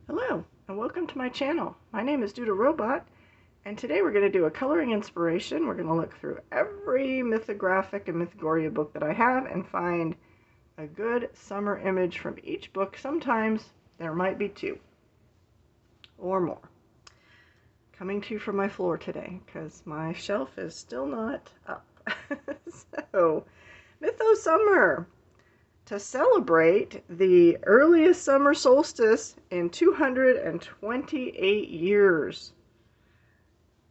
Hello, and welcome to my channel. My name is Doodle, and today we're going to do a coloring inspiration. We're going to look through every mythographic and mythogoria book that I have and find a good summer image from each book. Sometimes there might be two or more. Coming to you from my floor today because my shelf is still not up. So, Mytho-Summer. To celebrate the earliest summer solstice in 228 years.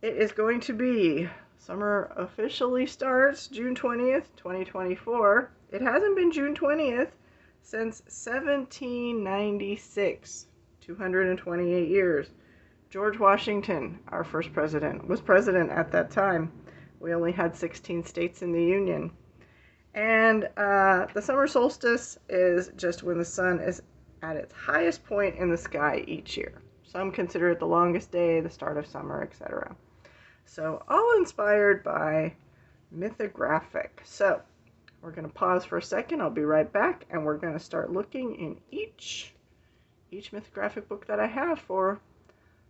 It is going to be, summer officially starts June 20th, 2024. It hasn't been June 20th since 1796, 228 years. George Washington, our first president, was president at that time. We only had 16 states in the Union. And the summer solstice is just when the sun is at its highest point in the sky each year. Some consider it the longest day, the start of summer, etc. So all inspired by Mythographic. So we're going to pause for a second. I'll be right back, and we're going to start looking in each Mythographic book that I have for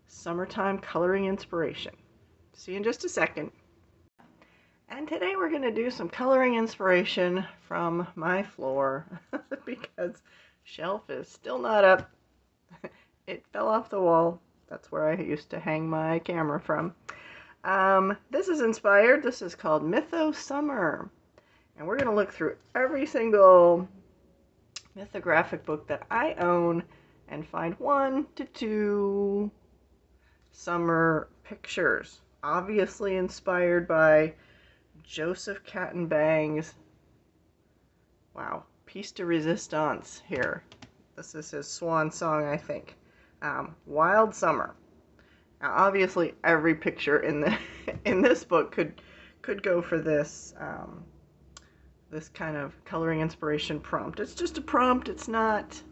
summertime coloring inspiration. See you in just a second. And today we're going to do some coloring inspiration from my floor because shelf is still not up. It fell off the wall. That's where I used to hang my camera from. This is inspired. This is called Mytho-Summer. And we're going to look through every single mythographic book that I own and find 1 to 2 summer pictures. Obviously inspired by Joseph Cattenbang's, wow, piece de resistance here. This is his swan song, I think. Wild Summer. Now, obviously, every picture in this book could go for this this kind of coloring inspiration prompt. It's just a prompt. It's not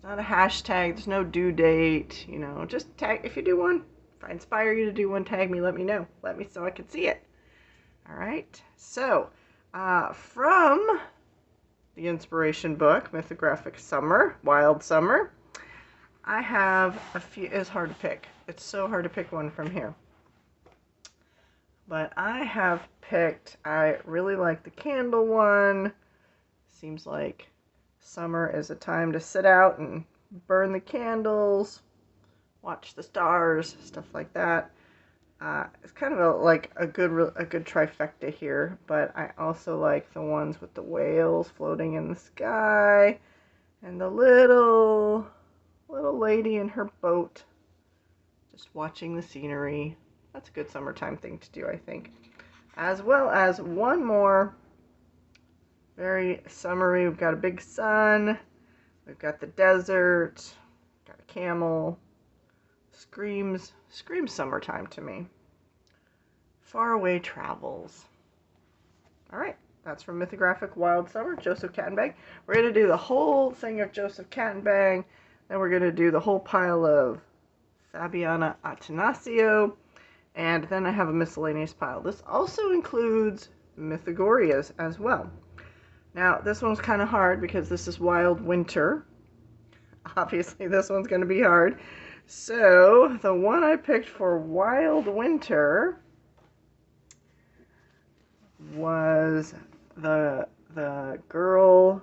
a hashtag. There's no due date. You know, just tag if you do one. If I inspire you to do one, tag me. Let me know. Let me so I can see it. All right, so from the inspiration book, Mythographic Summer, Wild Summer, I have a few. It's hard to pick. It's so hard to pick one from here. But I have picked, I really like the candle one. Seems like summer is a time to sit out and burn the candles, watch the stars, stuff like that. It's kind of a good trifecta here, but I also like the ones with the whales floating in the sky and the little lady in her boat just watching the scenery. That's a good summertime thing to do, I think. As well as one more very summery. We've got a big sun, we've got the desert, got a camel. Screams summertime to me. Faraway Travels. All right, that's from Mythographic Wild Summer, Joseph Cattenbang. We're going to do the whole thing of Joseph Cattenbang, then we're going to do the whole pile of Fabiana Attanasio, and then I have a miscellaneous pile. This also includes Mythogorias as well. Now, this one's kind of hard because this is Wild Winter. Obviously, this one's going to be hard. So, the one I picked for Wild Winter was the girl.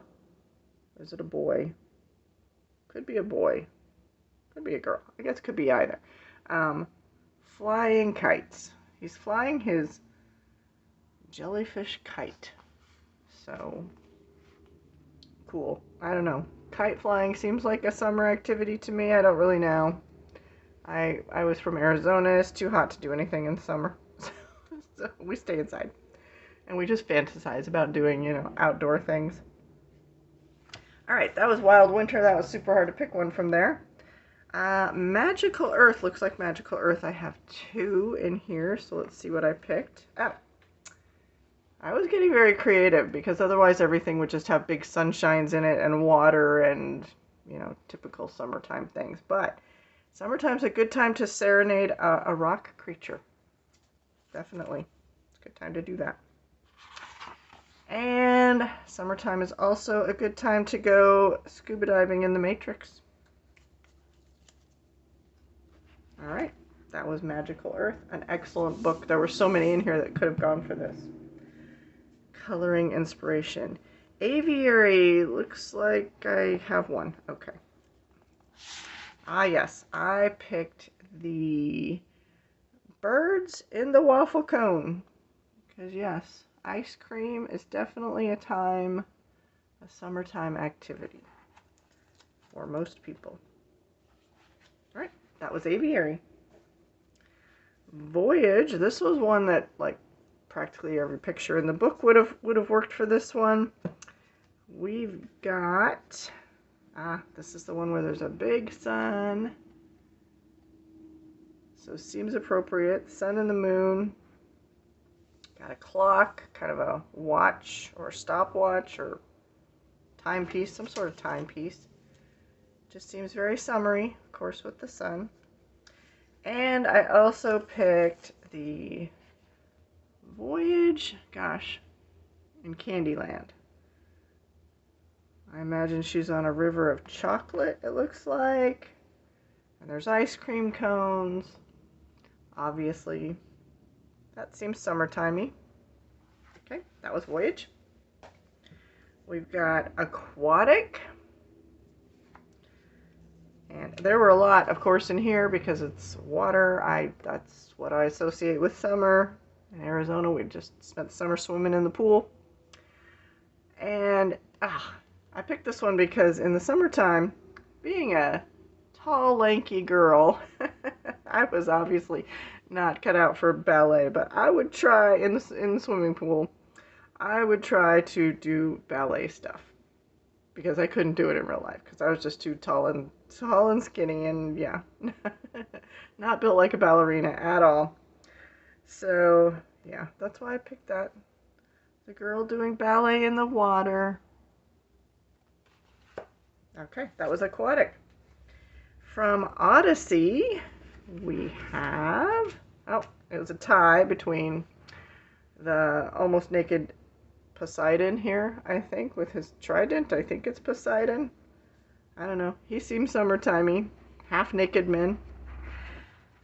Is it a boy? Could be a boy. Could be a girl. I guess it could be either. Flying kites. He's flying his jellyfish kite. So, cool. I don't know. Kite flying seems like a summer activity to me. I don't really know. I was from Arizona. It's too hot to do anything in the summer. So we stay inside. And we just fantasize about doing, outdoor things. All right, that was Wild Winter. That was super hard to pick one from there. Magical Earth. Looks like Magical Earth. I have 2 in here, so let's see what I picked. Oh, I was getting very creative because otherwise everything would just have big sunshines in it and water and, typical summertime things. But summertime's a good time to serenade a rock creature. Definitely. It's a good time to do that. And summertime is also a good time to go scuba diving in the Matrix. All right, that was Magical Earth, an excellent book. There were so many in here that could have gone for this. Coloring inspiration. Aviary, looks like I have one. Okay. Ah, yes, I picked the birds in the waffle cone. Because, yes, ice cream is definitely a summertime activity for most people. All right, that was Aviary. Voyage, this was one that, like, practically every picture in the book would have worked for this one. We've got, this is the one where there's a big sun. So seems appropriate. Sun and the moon. Got a clock, kind of a watch or stopwatch or timepiece, some sort of timepiece. Just seems very summery, of course, with the sun. And I also picked the Voyage, gosh, in Candyland. I imagine she's on a river of chocolate, it looks like. And there's ice cream cones. Obviously, that seems summertimey. Okay, that was Voyage. We've got Aquatic. And there were a lot, of course, in here because it's water. That's what I associate with summer. In Arizona, we just spent the summer swimming in the pool. And I picked this one because in the summertime, being a tall, lanky girl, I was obviously not cut out for ballet, but I would try in the swimming pool. I would try to do ballet stuff because I couldn't do it in real life because I was just too tall and skinny and yeah, not built like a ballerina at all. So yeah, that's why I picked that. The girl doing ballet in the water. Okay, that was Aquatic. From Odyssey, we have, it was a tie between the almost naked Poseidon here, I think, with his trident. I think it's Poseidon. I don't know. He seems summertimey. Half naked men.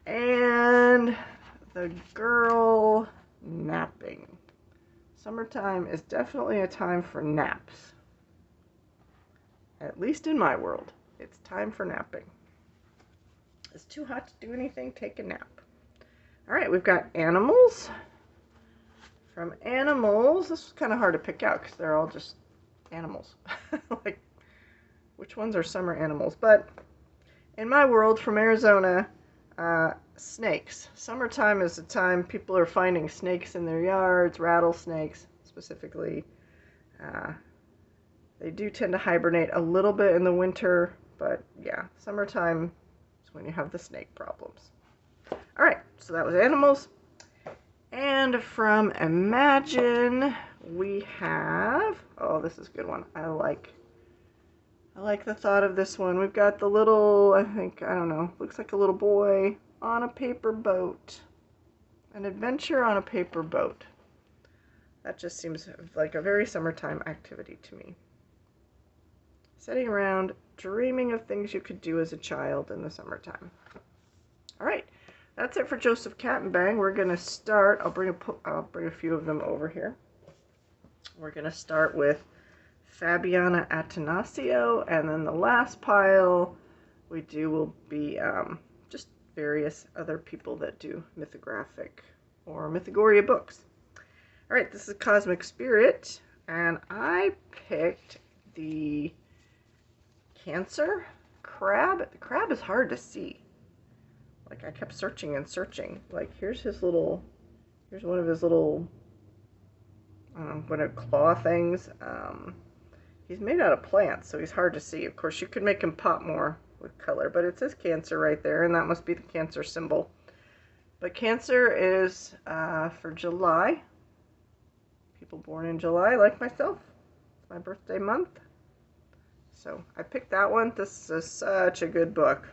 And the girl napping. Summertime is definitely a time for naps. At least in my world, it's time for napping. It's too hot to do anything, take a nap. All right, we've got animals. From animals, this was kind of hard to pick out because they're all just animals. Like, which ones are summer animals? But in my world, from Arizona, snakes. Summertime is the time people are finding snakes in their yards, rattlesnakes specifically. They do tend to hibernate a little bit in the winter, but yeah, summertime is when you have the snake problems. All right, so that was animals. And from Imagine, we have, oh, this is a good one. I like the thought of this one. We've got the little, I don't know, looks like a little boy on a paper boat. An adventure on a paper boat. That just seems like a very summertime activity to me. Sitting around, dreaming of things you could do as a child in the summertime. All right. That's it for Joseph Kattenbang. We're going to start, I'll bring a few of them over here. We're going to start with Fabiana Attanasio, and then the last pile we do will be just various other people that do mythographic or Mythogoria books. All right, this is Cosmic Spirit, and I picked the Cancer crab. The crab is hard to see. Like, I kept searching and searching. Like, here's one of his little, claw things. He's made out of plants, so he's hard to see. Of course, you could make him pop more with color, but it says Cancer right there, and that must be the Cancer symbol. But Cancer is for July. People born in July, like myself. It's my birthday month. So I picked that one. This is such a good book.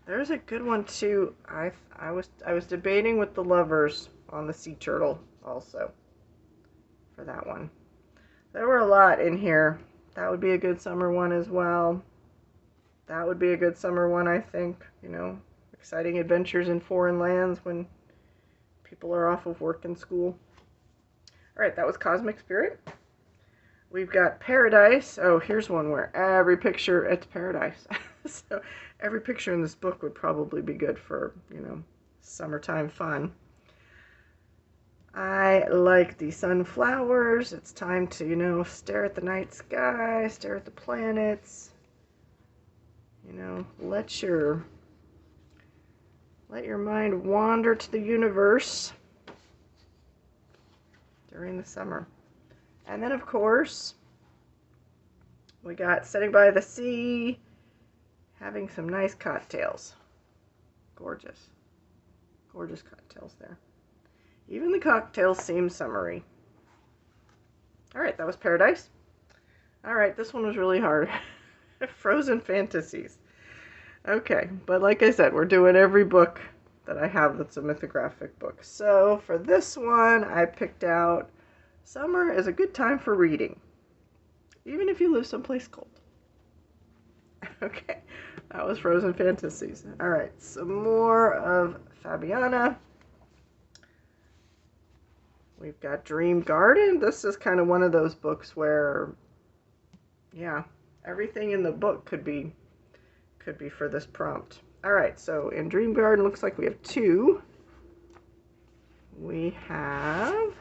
There's a good one too. I was debating with the lovers on the sea turtle also for that one. There were a lot in here. That would be a good summer one as well. That would be a good summer one, I think. You know, exciting adventures in foreign lands when people are off of work and school. Alright, that was Cosmic Spirit. We've got Paradise. Oh, here's one where every picture, it's paradise. So every picture in this book would probably be good for, summertime fun. I like the sunflowers. It's time to, stare at the night sky, stare at the planets. Let your mind wander to the universe during the summer. And then, of course, we got sitting by the sea, having some nice cocktails. Gorgeous. Gorgeous cocktails there. Even the cocktails seem summery. Alright, that was Paradise. Alright, this one was really hard. Frozen Fantasies. Okay, but like I said, we're doing every book that I have that's a mythographic book. So for this one, I picked out Summer is a good time for reading, even if you live someplace cold. Okay, that was Frozen Fantasies. Alright, some more of Fabiana. We've got Dream Garden. This is kind of one of those books where, yeah, everything in the book could be for this prompt. Alright, so in Dream Garden, looks like we have two. We have,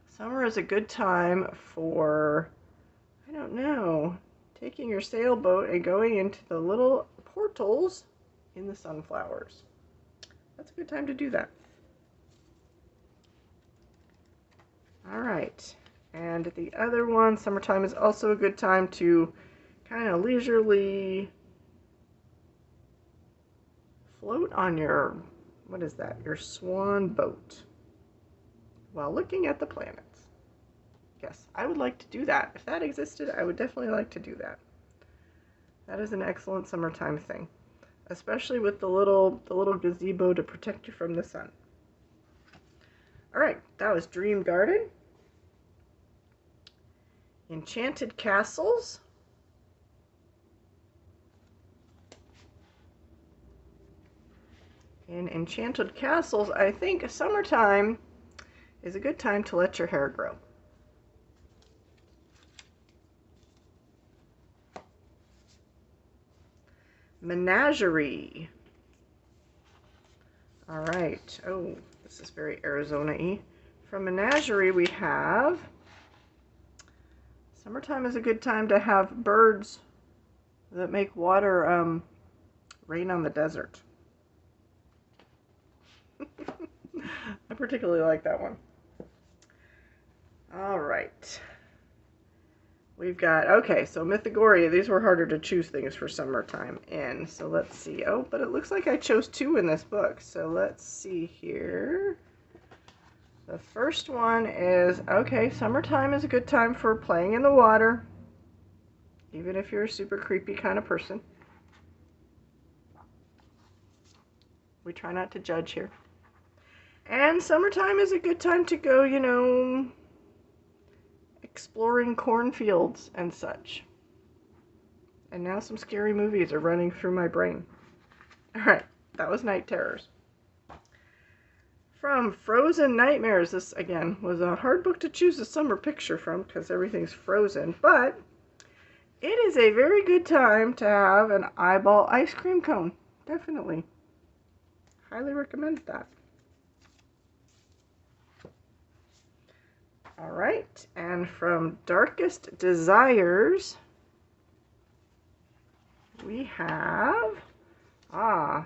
summer is a good time for, I don't know, taking your sailboat and going into the little portals in the sunflowers. That's a good time to do that. Alright, and the other one, summertime is also a good time to kind of leisurely float on your, what is that, your swan boat while looking at the planets. Yes, I would like to do that. If that existed, I would definitely like to do that. That is an excellent summertime thing, especially with the little gazebo to protect you from the sun. Alright, that was Dream Garden. Enchanted Castles. In Enchanted Castles, I think summertime is a good time to let your hair grow. Menagerie. Alright. Oh, this is very Arizona-y. From Menagerie, we have summertime is a good time to have birds that make water rain on the desert. I particularly like that one. Alright. We've got, okay, so Mythogoria. These were harder to choose things for summertime in. So let's see. Oh, but it looks like I chose two in this book. So let's see here. The first one is, okay, summertime is a good time for playing in the water, even if you're a super creepy kind of person. We try not to judge here. And summertime is a good time to go, exploring cornfields and such. And now some scary movies are running through my brain. Alright, that was Night Terrors. From Frozen Nightmares, this again was a hard book to choose a summer picture from because everything's frozen, but it is a very good time to have an eyeball ice cream cone. Definitely. Highly recommend that. Alright, and from Darkest Desires, we have,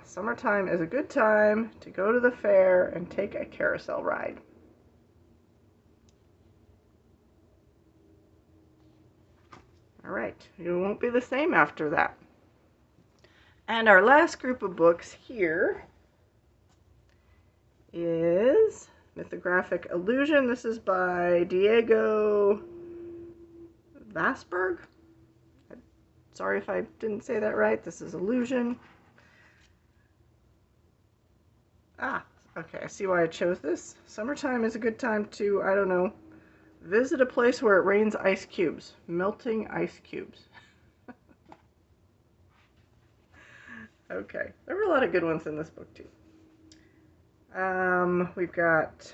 summertime is a good time to go to the fair and take a carousel ride. Alright, you won't be the same after that. And our last group of books here is Mythographic Illusion. This is by Diego Vasberg. Sorry if I didn't say that right. This is Illusion. Okay, I see why I chose this. Summertime is a good time to, I don't know, visit a place where it rains ice cubes. Melting ice cubes. Okay, there were a lot of good ones in this book too. We've got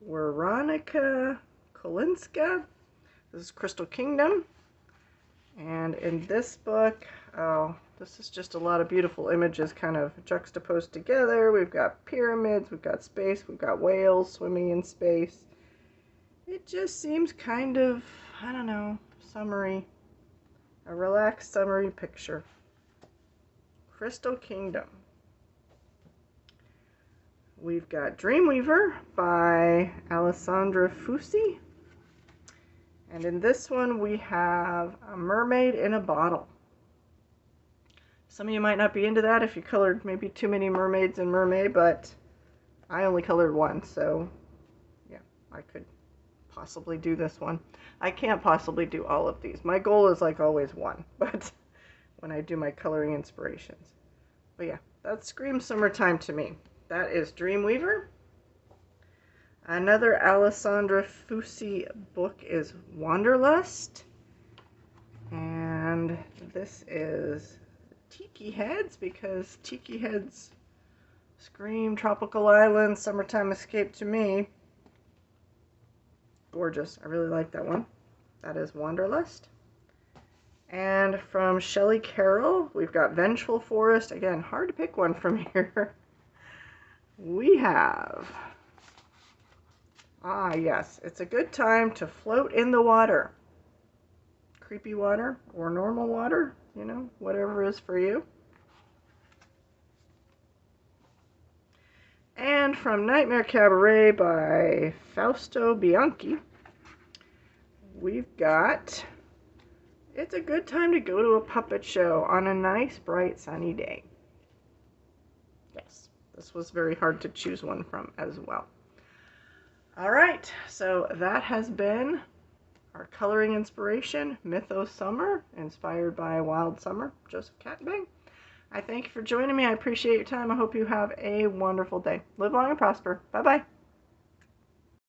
Veronica Kolinska. This is Crystal Kingdom. And in this book, oh, this is just a lot of beautiful images kind of juxtaposed together. We've got pyramids, we've got space, we've got whales swimming in space. It just seems kind of, I don't know, summery. A relaxed, summery picture. Crystal Kingdom. We've got Dreamweaver by Alessandra Fusi. And in this one we have a mermaid in a bottle. Some of you might not be into that if you colored maybe too many mermaids in Mermaid, but I only colored one, so yeah, I could possibly do this one. I can't possibly do all of these. My goal is like always one, but when I do my coloring inspirations. But yeah, that screams summertime to me. That is Dreamweaver. Another Alessandra Fusi book is Wanderlust. And this is Tiki Heads, because Tiki Heads scream tropical island, summertime escape to me. Gorgeous. I really like that one. That is Wanderlust. And from Shelley Carroll, we've got Vengeful Forest. Again, hard to pick one from here. We have... Ah, yes. It's a good time to float in the water. Creepy water or normal water, you know, whatever is for you. And from Nightmare Cabaret by Fausto Bianchi, we've got It's a Good Time to Go to a Puppet Show on a Nice, Bright, Sunny Day. Yes, this was very hard to choose one from as well. All right, so that has been our coloring inspiration, Mytho-Summer, inspired by Wild Summer, Joseph Cattenbang. I thank you for joining me. I appreciate your time. I hope you have a wonderful day. Live long and prosper. Bye-bye.